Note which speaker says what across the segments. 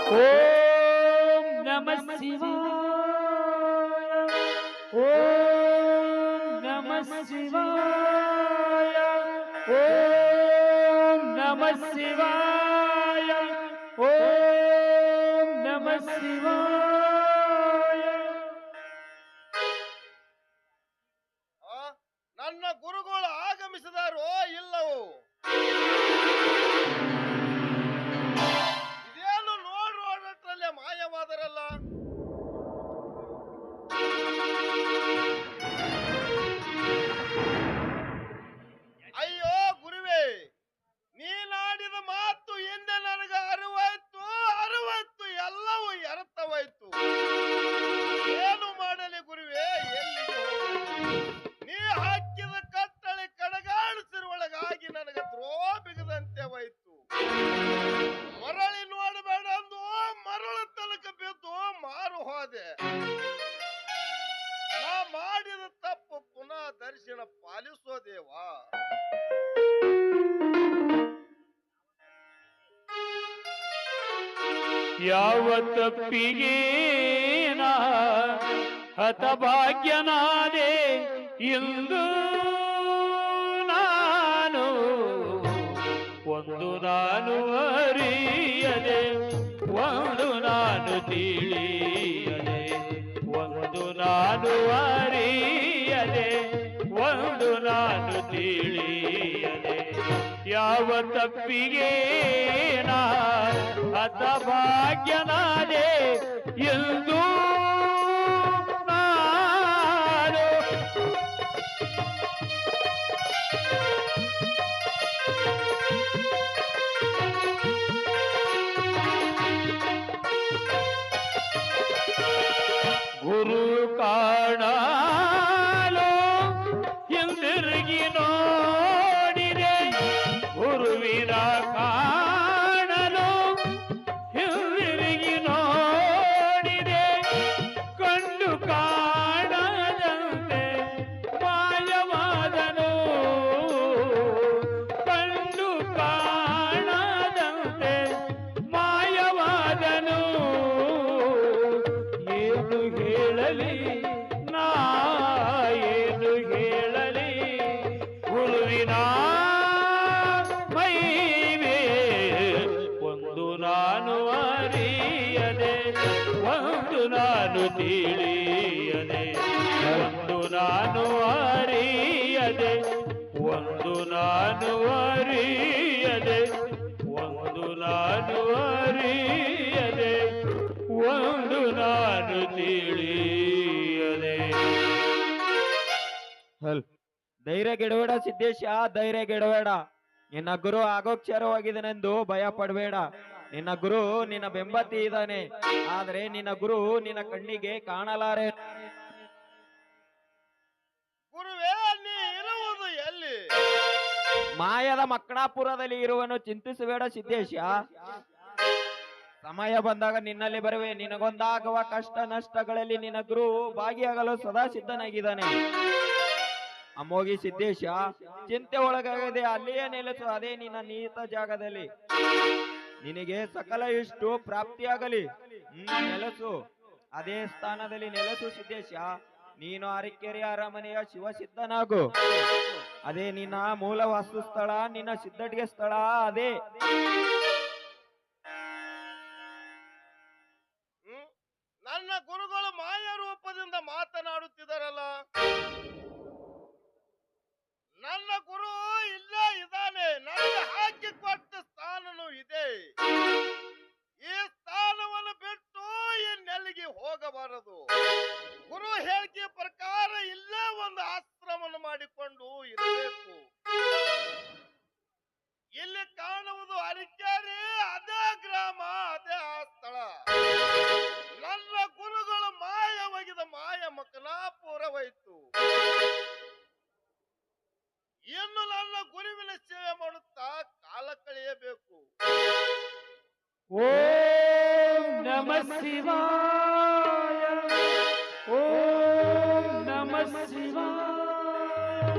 Speaker 1: ಓಂ ನಮಃ ಶಿವಾಯ. ಓಂ ನಮಃ ಶಿವಾಯ. ಓಂ ನಮಃ ಶಿವಾಯ. ಓಂ ನಮಃ ಶಿವಾಯ.
Speaker 2: ಆ, ನನ್ನ ಗುರುಗಳು ಆಗಮಿಸಿದಾರೋ ಇಲ್ಲವೋ? ಇದೇನು ನೋಡ್ರೋಡತ್ರಲ್ಲೇ ಮಾಯವಾದರಲ್ಲ. ಅಯ್ಯೋ ಗುರುವೇ, ನೀನಾಡಿದ ಮಾತು ಹಿಂದೆ ನನಗೆ ಅರಿವಾಯ್ತು ಎಲ್ಲವೂ ಅರ್ಥವಾಯ್ತು. ಏನು ಮಾಡಲಿ ಗುರುವೇ, ಎಲ್ಲಿಗೆ ಹೋಗಲಿ? ನೀ ಹಾಕಿದ ಕಟ್ಟಳೆ ಕಡಗಾಡಿಸಿರುವೊಳಗಾಗಿ ನನಗೆ ದ್ರೋಹ ಬಿಗದಂತೆ ಹೋಯ್ತು. ಮರಳಿ ನೋಡಬೇಡಂದು ಮರಳ ತನಕ ಬಿದ್ದು ಮಾರು ಹೋದೆ. ನಾ ಮಾಡಿದ ತಪ್ಪು ಪುನಃ ದರ್ಶನ ಪಾಲಿಸೋ ದೇವಾ.
Speaker 1: ಯಾವ ತಪ್ಪಿಗೆ ನಾ ಹತಭಾಗ್ಯನಾದೆ ಇಂದು ನಾನು. ಒಂದು ನಾನು ಅರಿಯದೆ, ಒಂದು ನಾನು ತಿಳಿಯದೆ. ಒಂದು ನಾನು ಅರಿಯದೆ, ಒಂದು ನಾನು ತಿಳಿಯದೆ. ಯಾವ ತಪ್ಪಿಗೆ ನಾ ಹತಭಾಗ್ಯನಾದೆ ಎಂದು ನಾನು. ಗುರು ಕಾಣಲು ಹಿಂದಿರುಗಿ ನೋಡಿದೆ, ಗುರುವಿನ ಕಾಣಲು ಹಿಂದಿರುಗಿ ನೋಡಿದೆ. ಕಂಡು ಕಾಣದಂತೆ ಮಾಯವಾದನು, ಕಂಡು ಕಾಣದಂತೆ ಮಾಯವಾದನು. ಏನು ಹೇಳಲಿ ನಾ, ಏನು ಹೇಳಲಿ ಗುರುವಿನ ಮಹಿಮೆ. ಒಂದು ನಾನು ಅರಿಯದೆ, ಒಂದು ನಾನು ತಿಳಿಯದೆ. ಒಂದು ನಾನು ಅರಿಯದೆ, ಒಂದು ನಾನು ಅರಿಯದೆ. ಒಂದು ನಾನು ಅರಿಯದೆ, ಒಂದು ನಾನು ತಿಳಿಯದೆ. ಧೈರ್ಯಗೆಡಬೇಡ ಸಿದ್ದೇಶ, ಧೈರ್ಯಗೆಡಬೇಡ. ನಿನ್ನ ಗುರು ಆಗೋಕ್ಷರವಾಗಿದ್ದಾನೆಂದು ಭಯ ಪಡಬೇಡ. ನಿನ್ನ ಗುರು ನಿನ್ನ ಬೆಂಬತ್ತಿ ಇದ್ದಾನೆ, ಆದರೆ ನಿನ್ನ ಗುರು ನಿನ್ನ ಕಣ್ಣಿಗೆ ಕಾಣಲಾರೆ.
Speaker 2: ಗುರುವೇ, ನೀ ಇರುವುದು ಎಲ್ಲಿ?
Speaker 1: ಮಾಯದ ಮಕ್ಕಣಾಪುರದಲ್ಲಿ ಇರುವನು, ಚಿಂತಿಸಬೇಡ ಸಿದ್ದೇಶ. ಸಮಯ ಬಂದಾಗ ನಿನ್ನಲ್ಲಿ ಬರುವೆ. ನಿನಗೊಂದಾಗುವ ಕಷ್ಟ ನಷ್ಟಗಳಲ್ಲಿ ನಿನ್ನ ಗುರು ಭಾಗಿಯಾಗಲು ಸದಾ ಸಿದ್ಧನಾಗಿದ್ದಾನೆ. ಅಮೋಘಿ ಸಿದ್ದೇಶ, ಚಿಂತೆ ಒಳಗಾಗದೆ ಅಲ್ಲಿಯೇ ನೆಲೆಸು. ಅದೇ ನಿನ್ನ ನಿಹಿತ ಜಾಗದಲ್ಲಿ ನಿನಗೆ ಸಕಲ ಇಷ್ಟು ಪ್ರಾಪ್ತಿಯಾಗಲಿ. ನೆಲೆಸು, ಅದೇ ಸ್ಥಾನದಲ್ಲಿ ನೆಲೆಸು ಸಿದ್ದೇಶ. ನೀನು ಅರಕೆರೆ ಅರಮನೆಯ ಶಿವಸಿದ್ಧನಾಗು. ಅದೇ ನಿನ್ನ ಮೂಲ ವಾಸ್ತು ಸ್ಥಳ, ನಿನ್ನ ಸಿದ್ಧಟಿಗೆ ಸ್ಥಳ ಅದೇ.
Speaker 2: ನನ್ನ ಗುರುಗಳು ಮಾಯ ರೂಪದಿಂದ ಮಾತನಾಡುತ್ತಿದ್ದಾರಲ್ಲ. ನನ್ನ ಗುರು ಇಲ್ಲೇ ಇದ್ದಾನೆ, ನನಗೆ ಹಾಕಿಕೊಟ್ಟ ಸ್ಥಾನನೂ ಇದೆ. ಈ ಸ್ಥಾನವನ್ನು ಬಿಟ್ಟು ಇನ್ನೆಲ್ಲಿಗೆ ಹೋಗಬಾರದು. ಗುರು ಹೇಳಿಕೆ ಪ್ರಕಾರ ಇಲ್ಲೇ ಒಂದು ಆಶ್ರಮವನ್ನು ಮಾಡಿಕೊಂಡು ಇರಬೇಕು. ಇಲ್ಲಿ ಕಾಣುವುದು ಅರಕೆರೆ, ಅದೇ ಗ್ರಾಮ, ಅದೇ ಆ ಸ್ಥಳ. ನನ್ನ ಗುರುಗಳು ಮಾಯವಾಗಿದ ಮಾಯ ಮಕನಾಪುರವಾಯಿತು. ಇನ್ನು ನನ್ನ ಗುರುವಿನ ಸೇವೆ ಮಾಡುತ್ತಾ ಕಾಲ ಕಳೆಯಬೇಕು.
Speaker 1: ಓಂ ನಮಃ ಶಿವಾಯ. ಓಂ ನಮಃ ಶಿವಾಯ.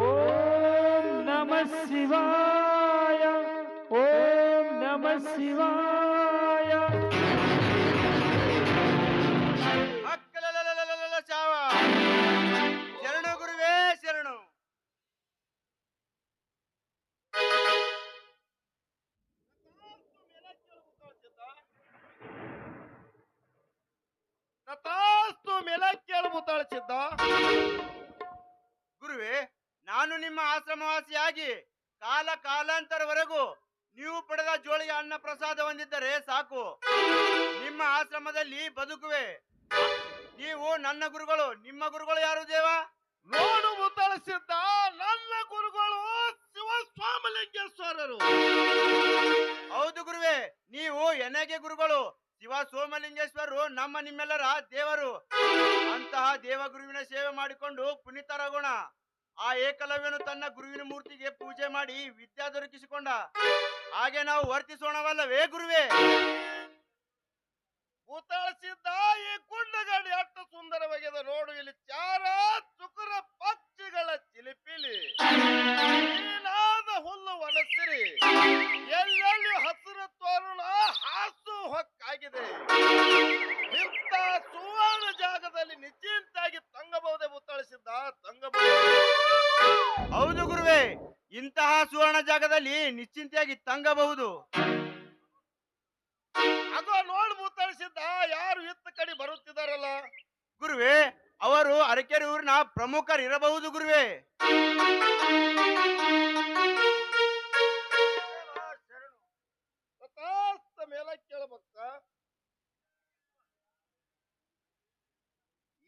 Speaker 1: ಓಂ ನಮಃ ಶಿವಾಯ. ಓಂ ನಮಃ ಶಿವಾಯ.
Speaker 2: ಸಿದ್ಧ.
Speaker 3: ಗುರುವೇ, ನಾನು ನಿಮ್ಮ ಆಶ್ರಮವಾಸಿಯಾಗಿ ಕಾಲಾಂತರವರೆಗೂ ನೀವು ಪಡೆದ ಜೋಳಿಗೆ ಅನ್ನ ಪ್ರಸಾದ ಹೊಂದಿದ್ದರೆ ಸಾಕು, ನಿಮ್ಮ ಆಶ್ರಮದಲ್ಲಿ ಬದುಕುವೆ. ನೀವು ನನ್ನ ಗುರುಗಳು. ನಿಮ್ಮ ಗುರುಗಳು ಯಾರು ದೇವ?
Speaker 2: ನೋಡು ಮುತ್ತಳಿಸಿದ್ದ, ನನ್ನ ಗುರುಗಳು ಶಿವಸ್ವಾಮಲಿಂಗೇಶ್ವರರು.
Speaker 3: ಹೌದು ಗುರುವೇ, ನೀವು ಎನಗೆ ಗುರುಗಳು. ಶಿವ ಸೋಮಲಿಂಗೇಶ್ವರರು ನಿಮ್ಮೆಲ್ಲರ ದೇವರು. ಅಂತಹ ದೇವಗುರುವಿನ ಸೇವೆ ಮಾಡಿಕೊಂಡು ಪುನೀತರಾಗೋಣ. ಆ ಏಕಲವ್ಯನು ತನ್ನ ಗುರುವಿನ ಮೂರ್ತಿಗೆ ಪೂಜೆ ಮಾಡಿ ವಿದ್ಯಾ ದೊರಕಿಸಿಕೊಂಡ ಹಾಗೆ ನಾವು ವರ್ತಿಸೋಣವಲ್ಲವೇ ಗುರುವೇ?
Speaker 2: ಮುತ್ತಳಿಸಿದ್ದ, ಈ ಗುಡ್ಡಗಾಡಿ ಅಷ್ಟು ಸುಂದರವಾಗಿದೆ. ನೋಡು, ಇಲ್ಲಿ ಚಾರ ಚುಕುರ ಪಕ್ಷಿಗಳ ಚಿಲಿಪಿಲಿ, ನೀನಾದ ಹುಲ್ಲು ಒಣಸಿರಿ, ಎಲ್ಲೆಲ್ಲಿ ಹಸಿರು ತೋರಣ ಹಾಸು ಹೊಕ್ಕಾಗಿದೆ. ಇಂಥ ಸುವರ್ಣ ಜಾಗದಲ್ಲಿ ನಿಶ್ಚಿಂತಾಗಿ ತಂಗಬಹುದೇ ಮುತ್ತಳಿಸಿದ್ದ? ತಂಗಬಹುದು.
Speaker 3: ಹೌದು ಗುರುವೇ, ಇಂತಹ ಸುವರ್ಣ ಜಾಗದಲ್ಲಿ ನಿಶ್ಚಿಂತೆಯಾಗಿ ತಂಗಬಹುದು.
Speaker 2: ಆಗೋ ನೋಡು ಮುತ್ತಳಿಸಿದ್ದ, ಯಾರು ಇತ್ತ ಕಡೆ ಬರುತ್ತಿದ್ದಾರಲ್ಲ?
Speaker 3: ಗುರುವೇ, ಅವರು ಅರಕೆರೆ ಊರಿನ ಪ್ರಮುಖರಿರಬಹುದು ಗುರುವೇ.
Speaker 2: ತಥಾಸ್ತ ಮೇಲ ಕೇಳಬೇಕ.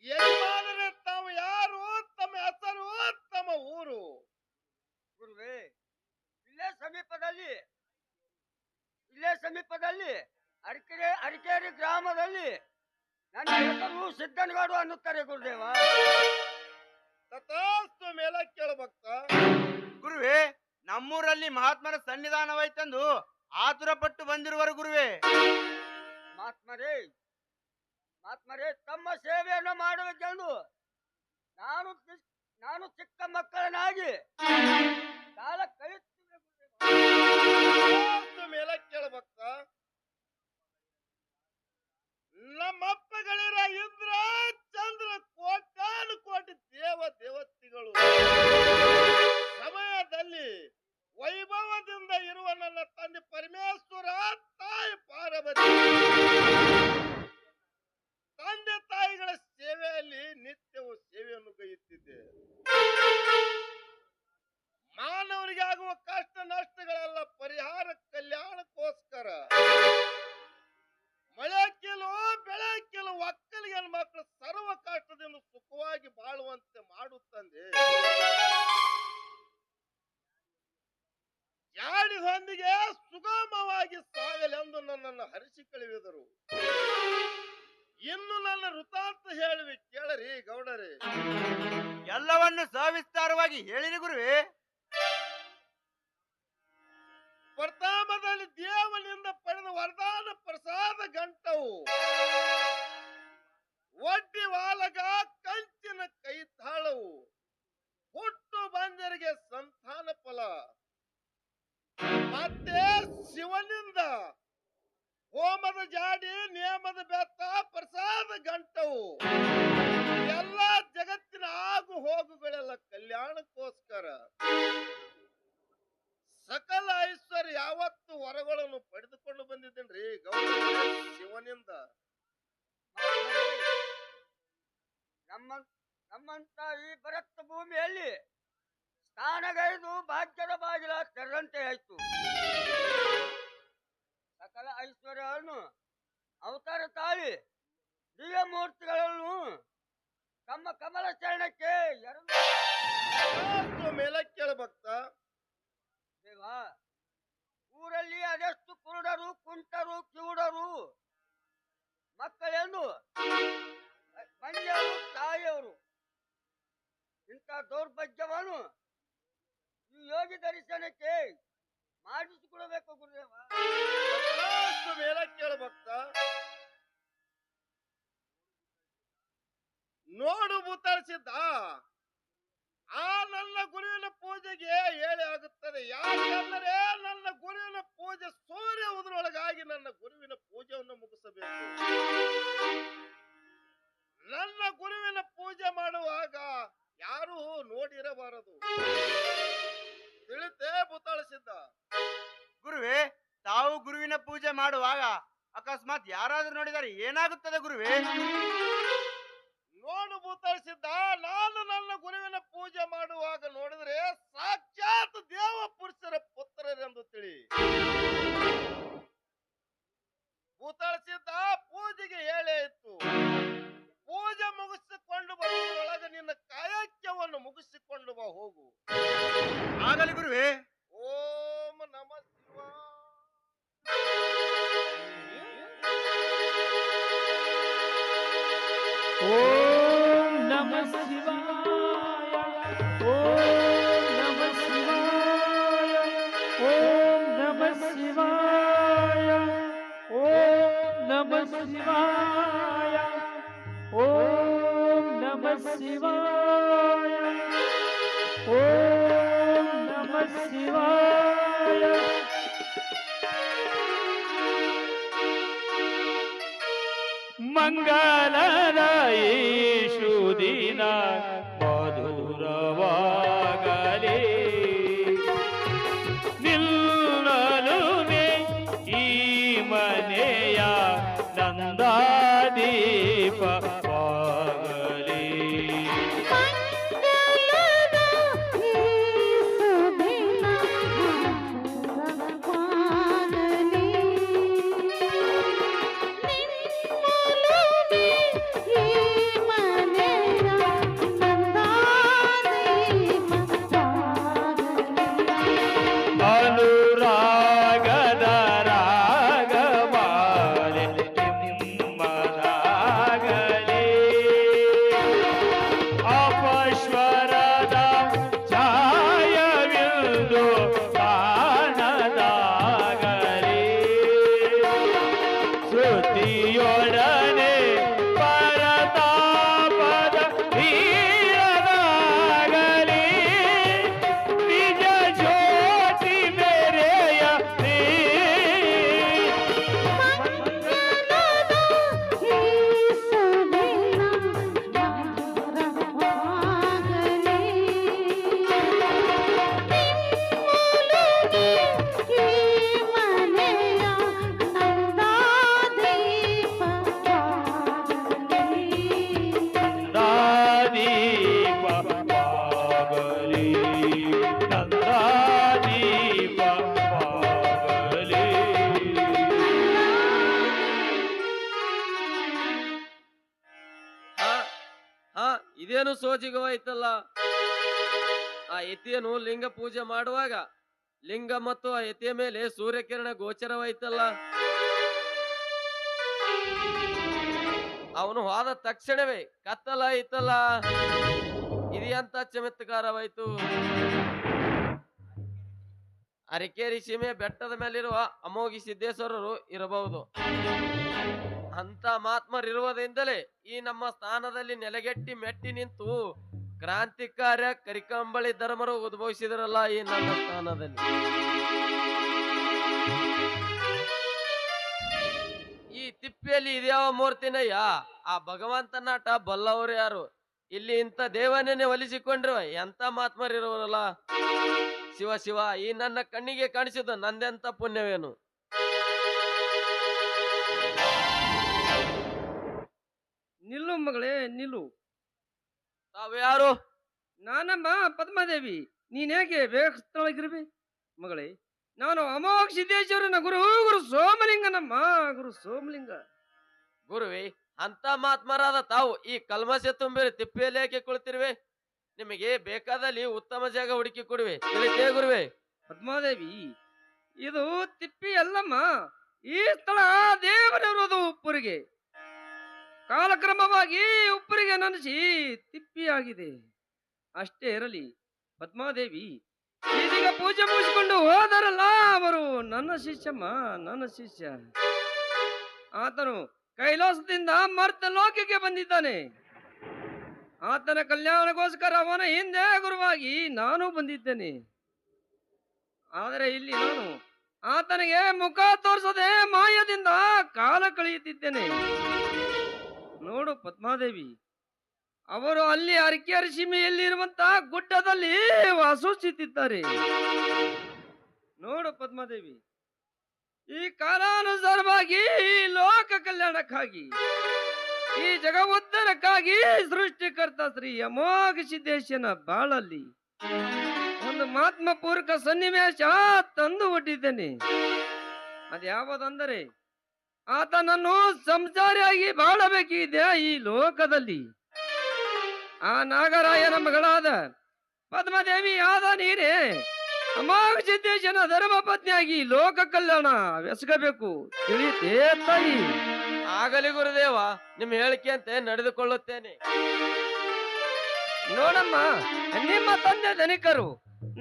Speaker 2: ಯಜಮಾನರೇ, ತಾವು ಯಾರು? ತಮ್ಮ ಹೆಸರು, ತಮ್ಮ ಊರು?
Speaker 4: ಗುರುವೇ, ಇಲ್ಲೇ ಸಮೀಪದಲ್ಲಿ ಅರಿಕೇರಿ ಗ್ರಾಮದಲ್ಲಿ ನನ್ನ ಹೆಸರು ಸಿದ್ದನಗೌಡ ಅನ್ನುತ್ತಾರೆ ಗುರುದೇವ.
Speaker 2: ತಥಾಸ್ತು ಮೇಲ ಕೇಳಬೇಕ.
Speaker 3: ಗುರುವೇ, ನಮ್ಮೂರಲ್ಲಿ ಮಹಾತ್ಮರ ಸನ್ನಿಧಾನವೈತೆಂದು ಆತುರ ಪಟ್ಟು ಬಂದಿರುವರು ಗುರುವೇ.
Speaker 4: ಮಹಾತ್ಮರೇ, ತಮ್ಮ ಸೇವೆಯನ್ನು ಮಾಡಬೇಕೆಂದು ನಾನು ಚಿಕ್ಕ ಮಕ್ಕಳನ್ನಾಗಿ ಕಾಲ ಕಳೆಯುತ್ತಿದ್ದೆ
Speaker 2: ತಥಾಸ್ತು ಮೇಲ ಕೇಳಬೇಕ. ನಮ್ಮಪ್ಪಗಳಿರ ಇಂದ್ರ ಚಂದ್ರ ಕೋಟ್ಯಾನು ಕೋಟಿ ದೇವತೆಗಳು ಸಮಯದಲ್ಲಿ ವೈಭವದಿಂದ ಇರುವ ನನ್ನ ತಂದೆ ಪರಮೇಶ್ವರ, ತಾಯಿ ಪಾರ್ವತಿ, ತಂದೆ ತಾಯಿಗಳ ಸೇವೆಯಲ್ಲಿ ನಿತ್ಯವೂ ಸೇವೆಯನ್ನು ಗೈಯುತ್ತಿದ್ದೆ. ಮಾನವರಿಗೆ ಆಗುವ ಕಷ್ಟ ನಷ್ಟಗಳೆಲ್ಲ ಪರಿಹಾರ ಕಲ್ಯಾಣಕ್ಕೋಸ್ಕರ ಮಳೆ ಕೆಲವು ಬೆಳೆ ಕೆಲವು ಒಕ್ಕಲಿಗೆ ಮಕ್ಕಳು ಸರ್ವ ಕಷ್ಟದಿಂದ ಸುಖವಾಗಿ ಬಾಳುವಂತೆ ಮಾಡುತ್ತಂದೆ. ಜಾಡಿ ಹೊಂದಿಗೆ ಸುಗಮವಾಗಿ ಸಾಗಲೆಂದು ನನ್ನನ್ನು ಹರಿಸಿ ಕಳುಹಿದರು. ಇನ್ನು ನನ್ನ ವೃತ್ತಾಂತ ಹೇಳುವೆ ಕೇಳರಿ ಗೌಡರೇ.
Speaker 3: ಎಲ್ಲವನ್ನು ಸವಿಸ್ತಾರವಾಗಿ ಹೇಳಿರಿ ಗುರುವೇ.
Speaker 2: ಪ್ರಥಮದಲ್ಲಿ ದೇವನಿಂದ ಪಡೆದ ವರದಾನ ಪ್ರಸಾದ ಗಂಟವು, ಒಡ್ಡಿ ವಾಲಗ ಕಂಚಿನ ಕೈ ತಾಳವು, ಹುಟ್ಟು ಬಂದರಿಗೆ ಸಂತಾನ ಫಲ, ಮತ್ತೆ ಶಿವನಿಂದ ಹೋಮದ ಜಾಡಿ ನೇಮದ ಬೆತ್ತ ಪ್ರಸಾದ ಗಂಟವು, ಎಲ್ಲ ಜಗತ್ತಿನ ಆಗು ಹೋಗುಗಳೆಲ್ಲ ಕಲ್ಯಾಣಕ್ಕೋಸ್ಕರ. ಸಕಲ ಐಶ್ವರ್ಯ ಯಾವತ್ತು ವರಗಳನ್ನು ಪಡೆದುಕೊಂಡು ಬಂದಿದ್ದೇನ್ರಿ ಗೌಡ ಶಿವನಿಂದ.
Speaker 4: ನಮ್ಮಂತ ಈ ಭರತ ಭೂಮಿಯಲ್ಲಿ ಸ್ಥಾನಗೈದು ಭಾಗ್ಯದ ಬಾಗಿಲ ತೆರೆದಂತೆ ಆಯ್ತು. ಸಕಲ ಐಶ್ವರ್ಯವನ್ನು ಅವತಾರ ತಾಳಿ ದಿವ್ಯ ಮೂರ್ತಿಗಳನ್ನು ತಮ್ಮ ಕಮಲ ಚರಣಕ್ಕೆ
Speaker 2: ಮೇಲೆ ಕೇಳಭಕ್ತ.
Speaker 4: ದೇವ, ಊರಲ್ಲಿ ಅದೆಷ್ಟು ಕುರುಡರು, ಕುಂಟರು, ಕಿವುಡರು, ಮಕ್ಕಳೆಂದು ಮನೆಯವರು, ತಾಯಿಯವರು, ಇಂಥ ದೌರ್ಭಾಗ್ಯವನ್ನು ಈ ಯೋಗಿ ದರ್ಶನಕ್ಕೆ ಮಾಡಿಸಿಕೊಡಬೇಕು ಗುರುದೇವ.
Speaker 2: ಮೇಲೆ ಕೇಳಭಕ್ತ. ನೋಡು ಮುತ್ತಳಿಸಿದ್ದ, ಆ ನನ್ನ ಗುರುವಿನ ಪೂಜೆಗೆ ಹೇಳಿ ಆಗುತ್ತದೆ. ಯಾಕೆಂದರೆ ನನ್ನ ಗುರುವಿನ ಪೂಜೆ ಸೂರ್ಯ ಉದರೊಳಗಾಗಿ ನನ್ನ ಗುರುವಿನ ಪೂಜೆಯನ್ನು ಮುಗಿಸಬೇಕು. ನನ್ನ ಗುರುವಿನ ಪೂಜೆ ಮಾಡುವಾಗ ಯಾರು ನೋಡಿರಬಾರದು. ತಿಳಿತೇ ಮುತ್ತಳಿಸಿದ್ದ?
Speaker 3: ಗುರುವೇ, ತಾವು ಗುರುವಿನ ಪೂಜೆ ಮಾಡುವಾಗ ಅಕಸ್ಮಾತ್ ಯಾರಾದ್ರೂ ನೋಡಿದರೆ ಏನಾಗುತ್ತದೆ ಗುರುವೇ?
Speaker 2: ನೋಡು ಭೂತಾಳಿಸಿದ್ದ ನಾನು ನನ್ನ ಗುರುವಿನ ಪೂಜೆ ಮಾಡುವಾಗ ನೋಡಿದ್ರೆ ಸಾಕ್ಷಾತ್ ದೇವ ಪುರುಷರ ಪುತ್ರರೆಂದು ತಿಳಿ. ಭೂತಾಳಿಸಿದ್ದ ಪೂಜೆಗೆ ಹೇಳೇ ಇತ್ತು. ಪೂಜೆ ಮುಗಿಸಿಕೊಂಡು ಬರುವುದರೊಳಗೆ ನಿನ್ನ ಕಾಯಕವನ್ನು ಮುಗಿಸಿಕೊಂಡು ಬಾ ಹೋಗು.
Speaker 3: ಆಗಲಿ ಗುರುವೇ.
Speaker 2: ಓಂ ನಮ ಶಿವ.
Speaker 1: ಓಂ ನಮಃ ಶಿವಾಯ ಓಂ ನಮಃ ಶಿವಾಯ ಓಂ ನಮಃ ಶಿವಾಯ ಓಂ ನಮಃ ಶಿವಾಯ ಓಂ ನಮಃ ಶಿವಾಯ ಓಂ ನಮಃ ಶಿವಾಯ. ಮಂಗಲದ ಯೇಸು ದಿನ ಮಧುರವಾಗಲಿ ನಿಲ್ಲಲುವೆ ಈ ಮನೆಯ ನಂದಾದೀಪವಾಗಲಿ. ಅನುರಾಗದ ರಾಗಮಾಲೆ ನಿಮ್ಮದಾಗಲಿ ಅಪಶ್ವರದ ಛಾಯವಿಂದು ಕಾಣದಾಗಲಿ ಶ್ರುತಿಯೊಡನೆ ಪರತಾಪದ ಹೀರದಾಗಲಿ ನಿಜ ಜ್ಯೋತಿ ಮೆರೆಯಲಿ. ನಂದಾದೀಪವಾಗಲಿ ನಂದಾದೀಪವಾಗಲಿ.
Speaker 5: ಇದೇನು ಸೋಜಿಗವಾಯ್ತಲ್ಲ. ಆ ಯತಿಯನ್ನು ಲಿಂಗ ಪೂಜೆ ಮಾಡುವಾಗ ಲಿಂಗ ಮತ್ತು ಆ ಯತಿಯ ಮೇಲೆ ಸೂರ್ಯಕಿರಣ ಗೋಚರವಾಯ್ತಲ್ಲ. ಅವನು ಹೋದ ತಕ್ಷಣವೇ ಕತ್ತಲಾಯ್ತಲ್ಲ. ಇದೆಂತ ಚಮತ್ಕಾರವಾಯ್ತು. ಅರಕೇರಿ ಸೀಮೆ ಬೆಟ್ಟದ ಮೇಲಿರುವ ಅಮೋಘಿ ಸಿದ್ದೇಶ್ವರರು ಇರಬಹುದು. ಅಂತ ಮಹಾತ್ಮರಿರುವುದರಿಂದಲೇ ಈ ನಮ್ಮ ಸ್ಥಾನದಲ್ಲಿ ನೆಲೆಗೆಟ್ಟಿ ಮೆಟ್ಟಿ ನಿಂತು ಕ್ರಾಂತಿಕಾರ್ಯ ಕರಿಕಂಬಳಿ ಧರ್ಮರು ಉದ್ಭವಿಸಿದರಲ್ಲ ಈ ನನ್ನ ಸ್ಥಾನದಲ್ಲಿ. ಈ ತಿಪ್ಪಿಯಲ್ಲಿ ಇದ್ಯಾವ ಮೂರ್ತಿನಯ್ಯ? ಆ ಭಗವಂತನಾಟ ಬಲ್ಲವರು ಯಾರು? ಇಲ್ಲಿ ಇಂಥ ದೇವನೇ ಒಲಿಸಿಕೊಂಡ್ರು ಎಂತ ಮಹಾತ್ಮರಿರುವರಲ್ಲ. ಶಿವ ಶಿವ, ಈ ನನ್ನ ಕಣ್ಣಿಗೆ ಕಾಣಿಸಿದ ನಂದೆಂತ ಪುಣ್ಯವೇನು.
Speaker 4: ನಿಲ್ಲು ಮಗಳೇ ನಿಲ್ಲು.
Speaker 5: ತಾವು ಯಾರು?
Speaker 4: ನಾನಮ್ಮ ಪದ್ಮಾದೇವಿ. ನೀನೇಕೆ ಬೇಕಸ್ಥಳಗಿರ್ಬಿ ಮಗಳೇ. ನಾನು ಅಮೋಘ ಸಿದ್ದೇಶ್ವರನ ಗುರು ಗುರು ಸೋಮಲಿಂಗನಮ್ಮ. ಗುರು ಸೋಮಲಿಂಗ.
Speaker 5: ಗುರುವೆ, ಅಂತ ಮಹಾತ್ಮರಾದ ತಾವು ಈ ಕಲ್ಮಸೆ ತುಂಬಿರಿ ತಿಪ್ಪೆಯಲ್ಲಿ ಯಾಕೆ ಕುಳಿತಿರುವೆ? ನಿಮಗೆ ಬೇಕಾದಲ್ಲಿ ಉತ್ತಮ ಜಾಗ ಹುಡುಕಿ ಕೊಡುವೆ, ತಿಳಿತೇ ಗುರುವೆ?
Speaker 4: ಪದ್ಮಾದೇವಿ, ಇದು ತಿಪ್ಪಿ ಅಲ್ಲಮ್ಮ. ಈ ಸ್ಥಳ ದೇವರಿರುವುದು ಉಪ್ಪರಿಗೆ. ಕಾಲಕ್ರಮವಾಗಿ ಉಪ್ಪರಿಗೆ ನೆನೆಸಿ ತಿಪ್ಪಿಯಾಗಿದೆ. ಅಷ್ಟೇ ಇರಲಿ ಪದ್ಮಾದೇವಿ, ಇದೀಗ ಪೂಜೆ ಮುಗಿಸಿಕೊಂಡು ಹೋದರಲ್ಲ ಅವರು ನನ್ನ ಶಿಷ್ಯಮ್ಮ, ನನ್ನ ಶಿಷ್ಯ. ಆತನು ಕೈಲಾಸದಿಂದ ಮರ್ತ ಲೋಕಕ್ಕೆ ಬಂದಿದ್ದಾನೆ. ಆತನ ಕಲ್ಯಾಣಗೋಸ್ಕರ ಅವನ ಹಿಂದೆ ಗುರುವಾಗಿ ನಾನು ಬಂದಿದ್ದೇನೆ. ಆದರೆ ಇಲ್ಲಿ ನಾನು ಆತನಿಗೆ ಮುಖ ತೋರಿಸದೆ ಮಾಯದಿಂದ ಕಾಲ ಕಳೆಯುತ್ತಿದ್ದೇನೆ. ನೋಡು ಪದ್ಮಾದೇವಿ, ಅವರು ಅಲ್ಲಿ ಅರಕೆರೆ ಸೀಮೆಯಲ್ಲಿರುವಂತ ಗುಡ್ಡದಲ್ಲಿ ವಾಸಿಸುತ್ತಿದ್ದಾರೆ. ನೋಡು ಪದ್ಮಾದೇವಿ, ಈ ಕಾಲಾನುಸಾರವಾಗಿ ಈ ಲೋಕ ಕಲ್ಯಾಣಕ್ಕಾಗಿ ಈ ಜಗವುದ್ಧಾರ ಉದ್ಧಾರಕ್ಕಾಗಿ ಸೃಷ್ಟಿಕರ್ತ ಶ್ರೀ ಅಮೋಘ ಸಿದ್ದೇಶನ ಬಾಳಲ್ಲಿ ಒಂದು ಮಾತ್ಮಪೂರ್ವಕ ಸನ್ನಿವೇಶ ತಂದು ಒಡ್ಡಿದ್ದೇನೆ. ಅದ್ಯಾವುದಂದರೆ ಆತನನ್ನು ಸಂಸಾರಿಯಾಗಿ ಬಾಳಬೇಕಿದೆ ಈ ಲೋಕದಲ್ಲಿ. ಆ ನಾಗರಾಯನ ಮಗಳಾದ ಪದ್ಮದೇವಿ ಆದ ನೀರೇ ಅಮೋಘ ಸಿದ್ದೇಶನ ಧರ್ಮ ಪತ್ನಿಯಾಗಿ ಲೋಕ ಕಲ್ಯಾಣ ಬೆಸಗಬೇಕು, ತಿಳಿತೇ ತಾಯಿ?
Speaker 5: ಆಗಲಿ ಗುರುದೇವ, ನಿಮ್ ಹೇಳಿಕೆಯಂತೆ ನಡೆದುಕೊಳ್ಳುತ್ತೇನೆ.
Speaker 4: ನೋಡಮ್ಮ, ನಿಮ್ಮ ತಂದೆ ಧನಿಕರು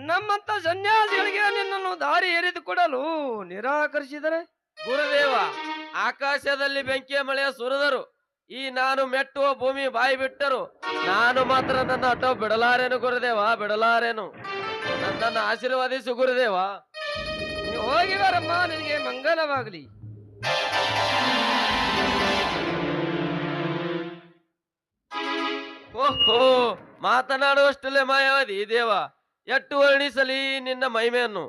Speaker 4: ನಮ್ಮಂತ ಸನ್ಯಾಸಿಗಳಿಗೆ ನಿನ್ನನ್ನು ದಾರಿ ಎರೆದುಕೊಡಲು ನಿರಾಕರಿಸಿದರೆ?
Speaker 5: ಗುರುದೇವ, ಆಕಾಶದಲ್ಲಿ ಬೆಂಕಿಯ ಮಳೆಯ ಸುರಿದರು, ಈ ನಾನು ಮೆಟ್ಟುವ ಭೂಮಿ ಬಾಯಿ ಬಿಟ್ಟರು, ನಾನು ಮಾತ್ರ ನನ್ನ ಹಠ ಬಿಡಲಾರೇನು ಗುರುದೇವ, ಬಿಡಲಾರೇನು. ನನ್ನನ್ನು ಆಶೀರ್ವಾದಿಸು ಗುರುದೇವ.
Speaker 4: ನೀವು ಹೋಗಿ ಬರಮ್ಮ, ನಿನಗೆ ಮಂಗಲವಾಗಲಿ.
Speaker 5: ಓಹೋ, ಮಾತನಾಡುವಷ್ಟಲ್ಲೇ ಮಾಯಾವತಿ ದೇವ, ಎಟ್ಟು ವರ್ಣಿಸಲಿ ನಿನ್ನ ಮಹಿಮೆಯನ್ನು.